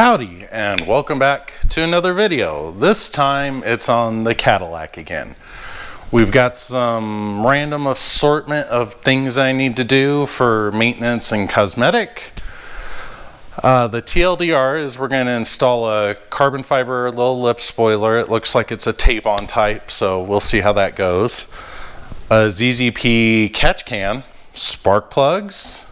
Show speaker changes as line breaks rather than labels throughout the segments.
Howdy, and welcome back to another video. This time it's on the Cadillac again. We've got some random assortment of things I need to do for maintenance and cosmetic. The TLDR is we're going to install a carbon fiber little lip spoiler. It looks like it's a tape-on type, so we'll see how that goes. A ZZP catch can, spark plugs,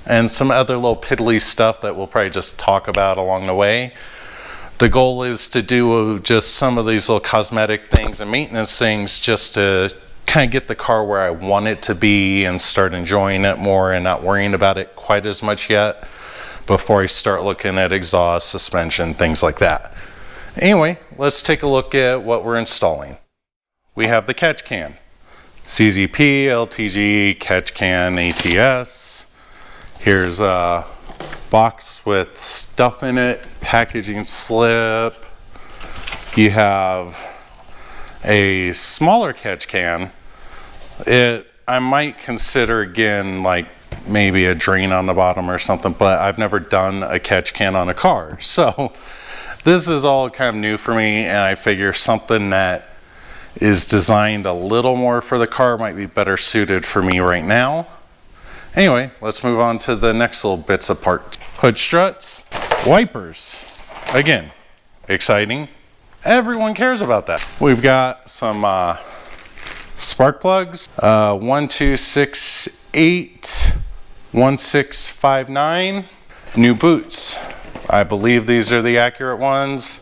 and some other little piddly stuff that we'll probably just talk about along the way. The goal is to do just some of these little cosmetic things and maintenance things just to kind of get the car where I want it to be and start enjoying it more and not worrying about it quite as much yet before I start looking at exhaust, suspension, things like that. Anyway, let's take a look at what we're installing. We have the catch can. CZP, LTG, catch can, ATS. Here's a box with stuff in it, packaging slip. You have a smaller catch can. I might consider again like maybe a drain on the bottom or something, but I've never done a catch can on a car. So this is all kind of new for me, and I figure something that is designed a little more for the car might be better suited for me right now. Anyway, let's move on to the next little bits of parts. Hood struts, wipers. Again, exciting. Everyone cares about that. We've got some spark plugs, 1268, 1659. New boots. I believe these are the accurate ones.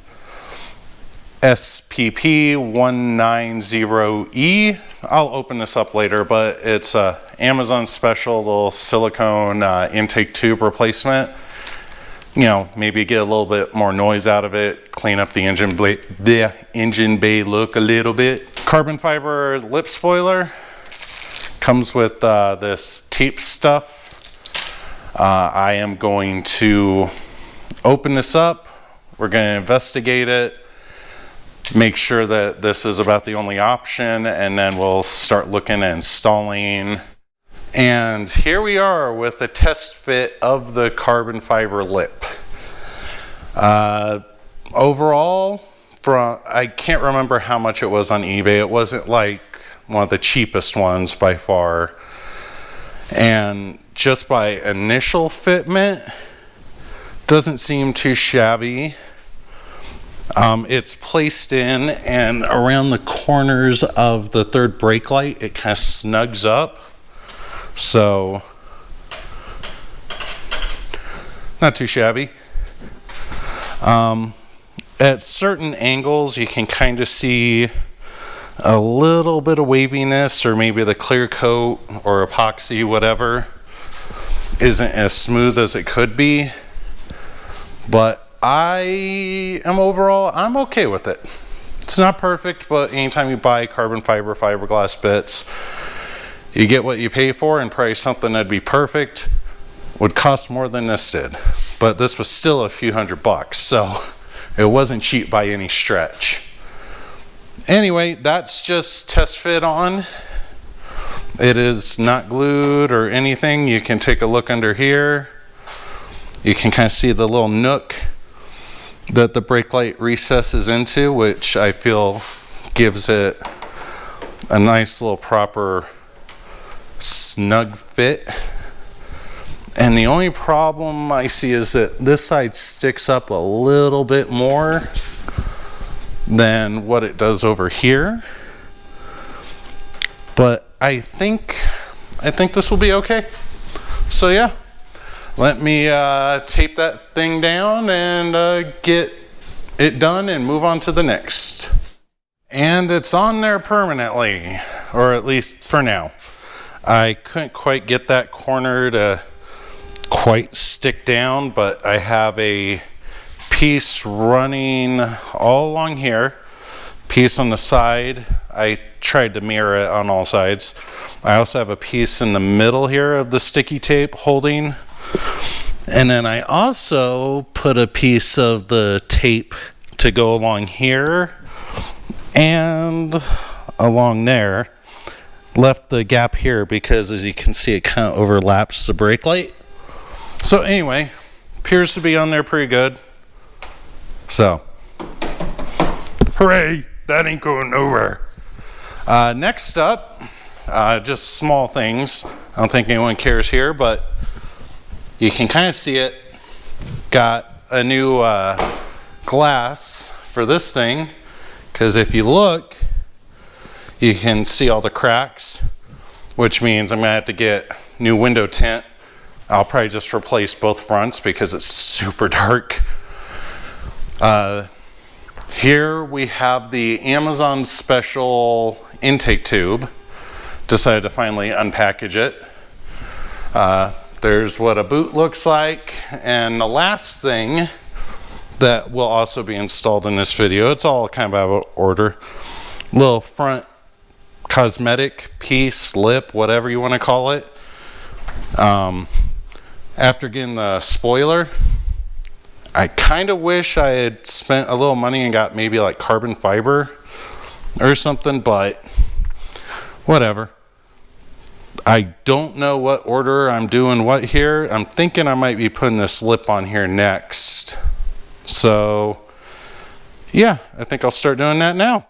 SPP 190E. I'll open this up later, but it's a Amazon special little silicone intake tube replacement. You know, maybe get a little bit more noise out of it, clean up the engine bay look a little bit. Carbon fiber lip spoiler comes with this tape stuff. I am going to open this up. We're going to investigate it, make sure that this is about the only option, and then we'll start looking at installing. And here we are with the test fit of the carbon fiber lip. Overall, I can't remember how much it was on eBay. It wasn't like one of the cheapest ones by far. And just by initial fitment, doesn't seem too shabby. It's placed in, and around the corners of the third brake light, it kind of snugs up. So, not too shabby. At certain angles, you can kind of see a little bit of waviness, or maybe the clear coat or epoxy, whatever, isn't as smooth as it could be. But I'm okay with it. It's not perfect, but anytime you buy carbon fiber, fiberglass bits, you get what you pay for, and probably something that'd be perfect would cost more than this did. But this was still a few $100, so it wasn't cheap by any stretch. Anyway, that's just test fit on. It is not glued or anything. You can take a look under here. You can kind of see the little nook that the brake light recesses into, which I feel gives it a nice little proper snug fit. And the only problem I see is that this side sticks up a little bit more than what it does over here. But I think this will be okay. So yeah. Let me tape that thing down and get it done and move on to the next. And it's on there permanently, or at least for now. I couldn't quite get that corner to quite stick down, but I have a piece running all along here, piece on the side. I tried to mirror it on all sides. I also have a piece in the middle here of the sticky tape holding. And then I also put a piece of the tape to go along here and along there. Left the gap here because, as you can see, it kind of overlaps the brake light. So anyway, appears to be on there pretty good. So, hooray, that ain't going nowhere. Next up, just small things. I don't think anyone cares here, but you can kind of see it. Got a new glass for this thing, because if you look, you can see all the cracks, which means I'm gonna have to get new window tint. I'll probably just replace both fronts because it's super dark. Here we have the Amazon special intake tube. Decided to finally unpackage it. There's what a boot looks like, and the last thing that will also be installed in this video, it's all kind of out of order, little front cosmetic piece, lip, whatever you want to call it. After getting the spoiler, I kind of wish I had spent a little money and got maybe like carbon fiber or something, but whatever. I don't know what order I'm doing what here. I'm thinking I might be putting this lip on here next. So yeah, I think I'll start doing that now.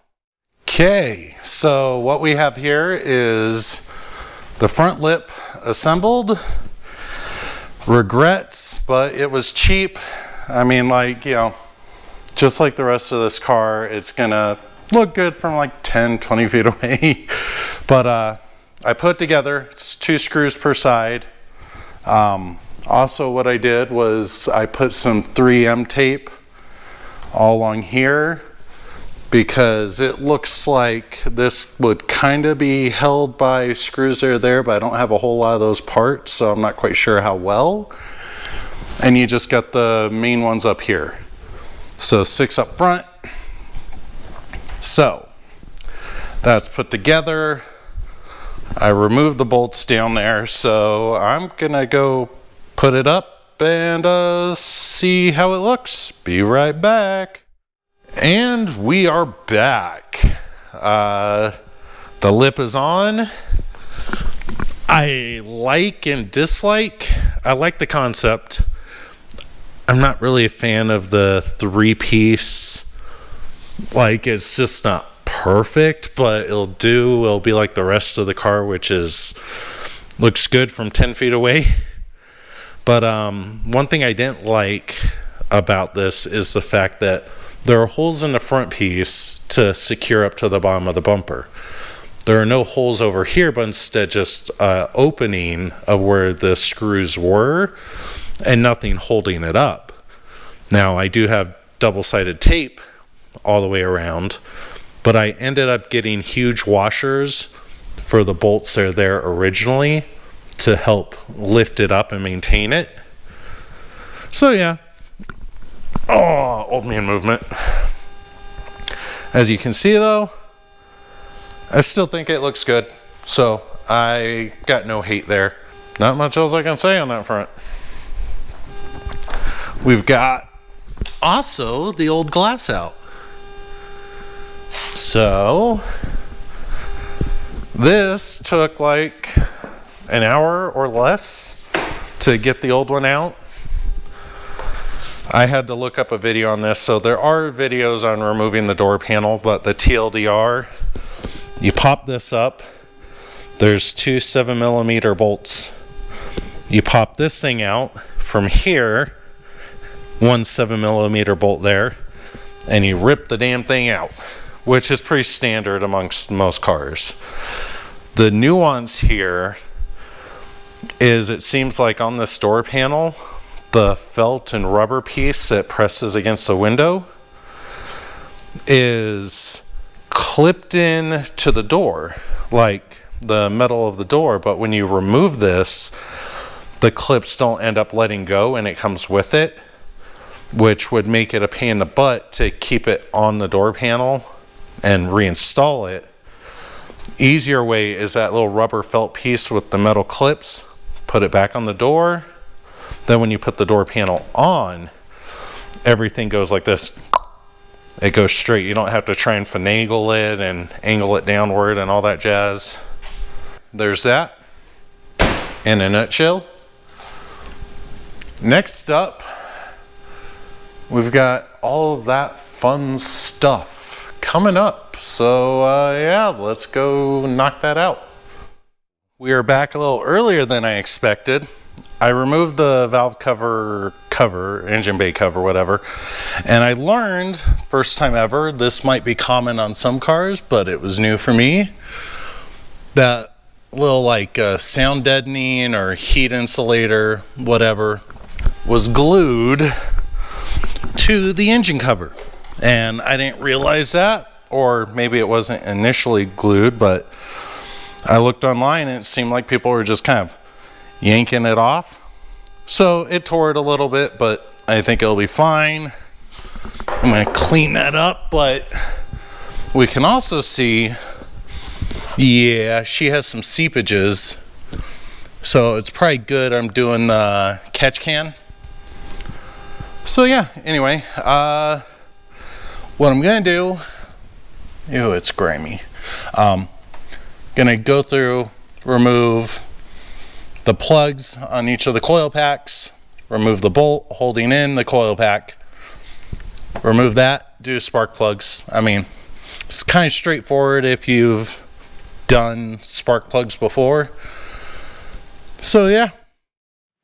Okay, so what we have here is the front lip assembled. Regrets, but it was cheap. I mean, like, you know, just like the rest of this car, it's gonna look good from like 10, 20 feet away. But I put it together. It's 2 screws per side. Also what I did was I put some 3M tape all along here, because it looks like this would kind of be held by screws that are there, but I don't have a whole lot of those parts, so I'm not quite sure how well. And you just got the main ones up here. So 6 up front. So that's put together. I removed the bolts down there, so I'm gonna go put it up and see how it looks. Be right back. And we are back. The lip is on. I like and dislike. I like the concept. I'm not really a fan of the 3-piece. Like, it's just not perfect, but it'll do. It'll be like the rest of the car, which is looks good from 10 feet away. But one thing I didn't like about this is the fact that there are holes in the front piece to secure up to the bottom of the bumper. There are no holes over here, but instead just opening of where the screws were and nothing holding it up. Now, I do have double-sided tape all the way around, but I ended up getting huge washers for the bolts that are there originally to help lift it up and maintain it. So yeah. Oh, old man movement. As you can see though, I still think it looks good. So I got no hate there. Not much else I can say on that front. We've got also the old glass out. So this took like an hour or less to get the old one out. I had to look up a video on this, so there are videos on removing the door panel, but the TLDR, you pop this up, there's 2 7mm bolts. You pop this thing out from here, 1 7mm bolt there, and you rip the damn thing out, which is pretty standard amongst most cars. The nuance here is it seems like on this door panel, the felt and rubber piece that presses against the window is clipped in to the door, like the metal of the door, but when you remove this, the clips don't end up letting go and it comes with it, which would make it a pain in the butt to keep it on the door panel and reinstall it. Easier way is that little rubber felt piece with the metal clips, put it back on the door. Then when you put the door panel on, everything goes like this. It goes straight. You don't have to try and finagle it and angle it downward and all that jazz. There's that in a nutshell. Next up we've got all of that fun stuff coming up. So yeah, let's go knock that out. We are back a little earlier than I expected. I removed the valve cover, engine bay cover, whatever, and I learned, first time ever, this might be common on some cars, but it was new for me, that little like sound deadening or heat insulator, whatever, was glued to the engine cover. And I didn't realize that, or maybe it wasn't initially glued, but I looked online and it seemed like people were just kind of yanking it off. So it tore it a little bit, but I think it'll be fine. I'm going to clean that up, but we can also see, yeah, she has some seepages. So it's probably good I'm doing the catch can. So yeah, anyway, what I'm going to do, ew, it's grimy. Gonna go through, remove the plugs on each of the coil packs, remove the bolt holding in the coil pack, remove that, do spark plugs. I mean, it's kind of straightforward if you've done spark plugs before. So yeah.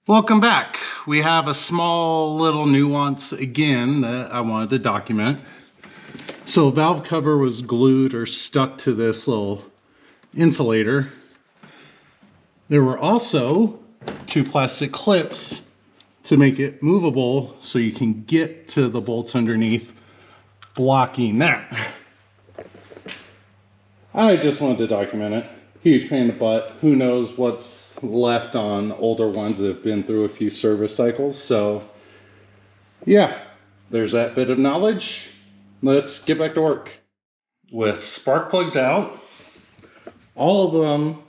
Welcome back. We have a small little nuance again that I wanted to document. So valve cover was glued or stuck to this little insulator. There were also 2 plastic clips to make it movable so you can get to the bolts underneath, blocking that. I just wanted to document it. Huge pain in the butt. Who knows what's left on older ones that have been through a few service cycles. So yeah, there's that bit of knowledge. Let's get back to work. With spark plugs out, all of them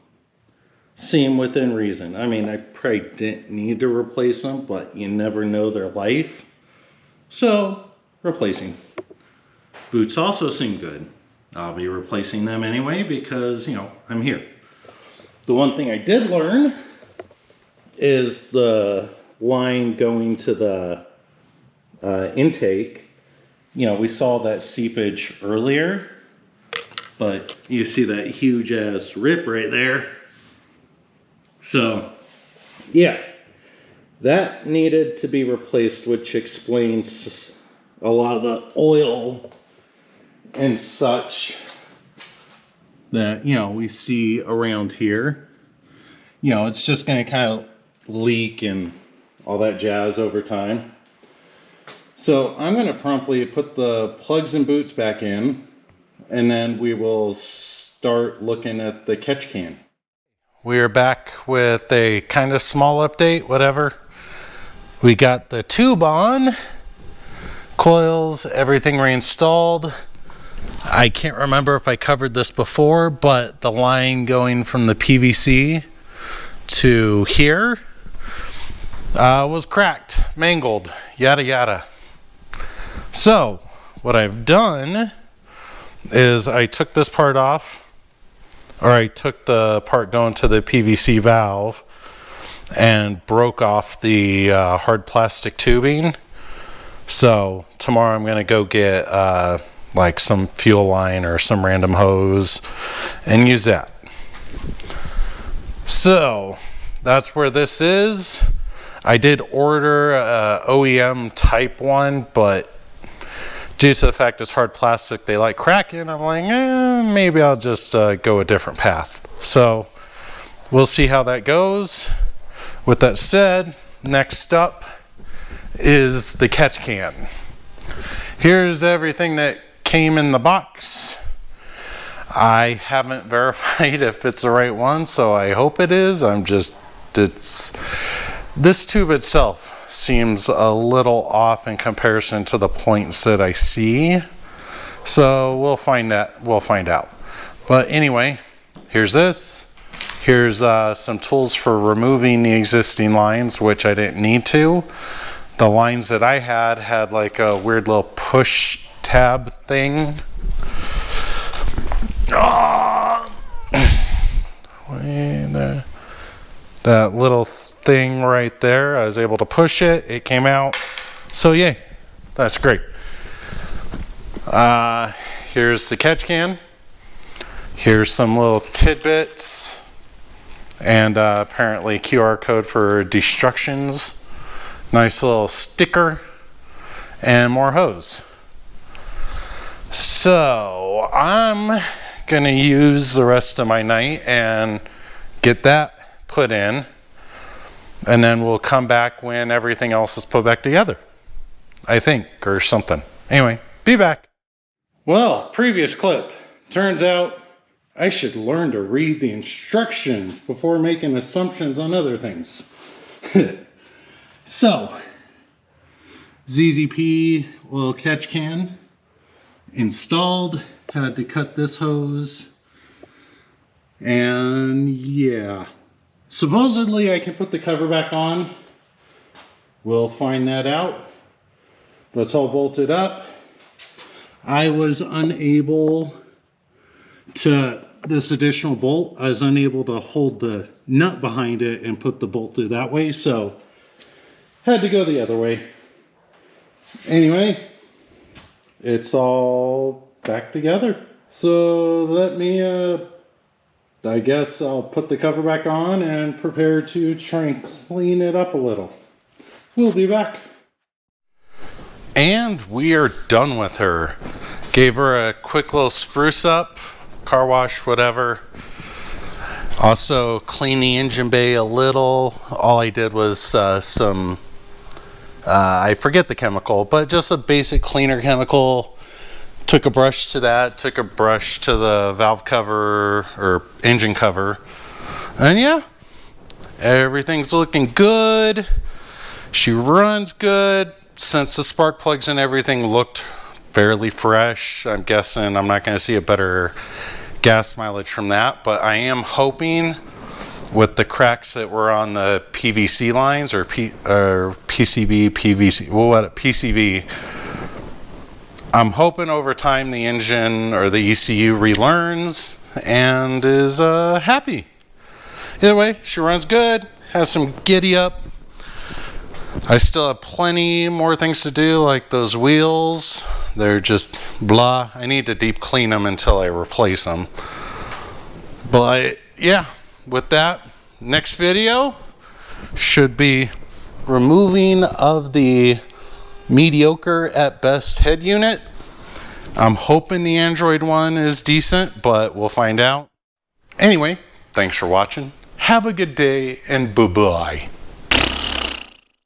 seem within reason. I mean, I probably didn't need to replace them, but you never know their life. So, replacing. Boots also seem good. I'll be replacing them anyway because, you know, I'm here. The one thing I did learn is the line going to the intake. You know, we saw that seepage earlier, but you see that huge ass rip right there. So yeah, that needed to be replaced, which explains a lot of the oil and such that, you know, we see around here. You know, it's just going to kind of leak and all that jazz over time. So I'm going to promptly put the plugs and boots back in, and then we will start looking at the catch can. We are back with a kind of small update, whatever. We got the tube on, coils, everything reinstalled. I can't remember if I covered this before, but the line going from the PVC to here was cracked, mangled, yada yada. So what I've done is I took this part off, or I took the part going to the PVC valve and broke off the hard plastic tubing. So tomorrow I'm going to go get like some fuel line or some random hose and use that. So that's where this is. I did order a OEM type one, but due to the fact it's hard plastic, they like cracking. I'm like, maybe I'll just go a different path. So we'll see how that goes. With that said, next up is the catch can. Here's everything that came in the box. I haven't verified if it's the right one, so I hope it is. This tube itself seems a little off in comparison to the points that I see. So we'll find out. But anyway, here's this. Here's some tools for removing the existing lines, which I didn't need to. The lines that I had like a weird little push tab thing. That little thing right there, I was able to push it, it came out. So yay, That's great. Here's the catch can. Here's some little tidbits. And apparently QR code for destructions. Nice little sticker. And more hose. So I'm gonna use the rest of my night and get that put in, and then we'll come back when everything else is put back together, I think, or something. Anyway, be back. Well, previous clip. Turns out I should learn to read the instructions before making assumptions on other things. So, ZZP oil catch can installed. Had to cut this hose. And yeah. Supposedly I can put the cover back on. We'll find that out. That's all bolted up. I was unable to, this additional bolt, I was unable to hold the nut behind it and put the bolt through that way, so had to go the other way. Anyway, it's all back together. So let me, I guess I'll put the cover back on and prepare to try and clean it up a little. We'll be back. And we are done with her. Gave her a quick little spruce up, car wash, whatever. Also clean the engine bay a little. All I did was some, I forget the chemical, but just a basic cleaner chemical. Took a brush to that, took a brush to the valve cover or engine cover. And yeah, everything's looking good. She runs good. Since the spark plugs and everything looked fairly fresh, I'm guessing I'm not going to see a better gas mileage from that. But I am hoping with the cracks that were on the PVC lines or PCV, PVC, well, what, PCV, I'm hoping over time the engine or the ECU relearns and is happy. Either way, she runs good, has some giddy up. I still have plenty more things to do, like those wheels. They're just blah. I need to deep clean them until I replace them. But yeah, with that, next video should be removing of the mediocre at best head unit. I'm hoping the Android one is decent, but we'll find out. Anyway, thanks for watching. Have a good day and bye-bye.